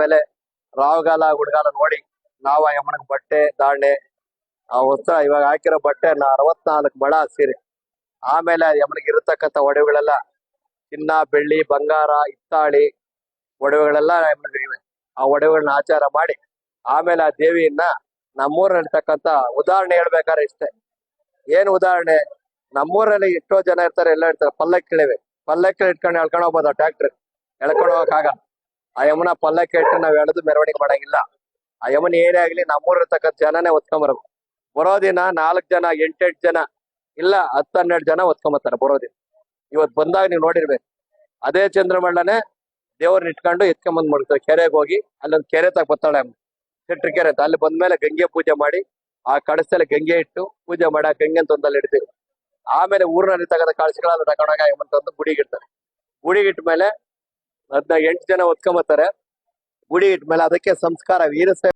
ಮೇಲೆ ರಾವುಗಾಲ ಗುಡ್ಗಾಲ ನೋಡಿ ನಾವು ಆ ಯಮ್ಮನಿಗೆ ಬಟ್ಟೆ ದಾಂಡೆ ಆ ವಸ್ತ್ರ ಇವಾಗ ಹಾಕಿರೋ ಬಟ್ಟೆ 64 ಮೊಳ ಸೀರೆ. ಆಮೇಲೆ ಆ ಯಮ್ಮನಿಗೆ ಇರತಕ್ಕಂಥ ಒಡವೆಗಳೆಲ್ಲ ಚಿನ್ನ ಬೆಳ್ಳಿ ಬಂಗಾರ ಹಿತ್ತಾಳಿ ಒಡವೆಗಳೆಲ್ಲ ಯಮ್ಮನಿಗೆ ಇವೆ. ಆ ಒಡವೆಗಳನ್ನ ಆಚಾರ ಮಾಡಿ ಆಮೇಲೆ ಆ ದೇವಿಯನ್ನ ನಮ್ಮೂರಲ್ಲಿರ್ತಕ್ಕಂಥ ಉದಾಹರಣೆ ಹೇಳ್ಬೇಕಾದ್ರೆ ಇಷ್ಟೇ. ಏನ್ ಉದಾಹರಣೆ, ನಮ್ಮೂರಲ್ಲಿ ಎಷ್ಟೋ ಜನ ಇರ್ತಾರೆ, ಎಲ್ಲ ಇರ್ತಾರೆ, ಪಲ್ಲಕ್ಕಿಳಿವೆ, ಪಲ್ಲಕ್ಕಿ ಇಟ್ಕೊಂಡು ಎಳ್ಕೊಂಡು ಹೋಗ್ಬೋದು, ಟ್ಯಾಕ್ಟ್ರ್ ಎಳ್ಕೊಂಡು ಹೋಗಕ್ಕಾಗಲ್ಲ. ಆ ಯಮುನ ಪಲ್ಲಕ್ಕಿ ಇಟ್ಟು ನಾವ್ ಎಳೆದು ಮೆರವಣಿಗೆ ಮಾಡಂಗಿಲ್ಲ. ಆ ಯಮುನ ಏನೇ ಆಗ್ಲಿ ನಮ್ಮೂರ್ ಇರ್ತಕ್ಕಂಥ ಜನನೇ ಹೊತ್ಕೊಂಬರ್ಬೇಕು. ಬರೋ ದಿನ 4 ಜನ 8 ಜನ ಇಲ್ಲ 10-12 ಜನ ಹೊತ್ಕೊಂಬರ್ತಾರೆ ಬರೋ ದಿನ. ಇವತ್ ಬಂದಾಗ ನೀವು ನೋಡಿರ್ಬೇಕು, ಅದೇ ಚಂದ್ರಮಂಡನೆ ದೇವ್ರನ್ನ ಇಟ್ಕೊಂಡು ಎತ್ಕೊಂಬಂದ್ ಮಾಡ್ತಾರೆ. ಕೆರೆಗೆ ಹೋಗಿ ಅಲ್ಲೊಂದು ಕೆರೆ ತಗ ಬರ್ತಾಳೆ ಶೆಟ್ರ ಕೆರೆ ಅಂತ, ಅಲ್ಲಿ ಬಂದ್ಮೇಲೆ ಗಂಗೆ ಪೂಜೆ ಮಾಡಿ ಆ ಕಳಸದಲ್ಲಿ ಗಂಗೆ ಇಟ್ಟು ಪೂಜೆ ಮಾಡಿ ಆ ಗಂಗೆ ತಂದಲ್ಲಿ ಇಡ್ತೀವಿ. ಆಮೇಲೆ ಊರಿನಲ್ಲಿ ತಗದ ಕಳಸಗಳೆಲ್ಲ ತಗೊಂಡಾಗ ಯಮಂತಂದು ಗುಡಿಗೆ ಇಡ್ತಾರೆ. ಗುಡಿಗೆ ಇಟ್ಟ ಮೇಲೆ 8 ಜನ ಹೊತ್ಕೊಂಬರ್ತಾರೆ. ಗುಡಿ ಇಟ್ಟ ಮೇಲೆ ಅದಕ್ಕೆ ಸಂಸ್ಕಾರ ವೀರಸ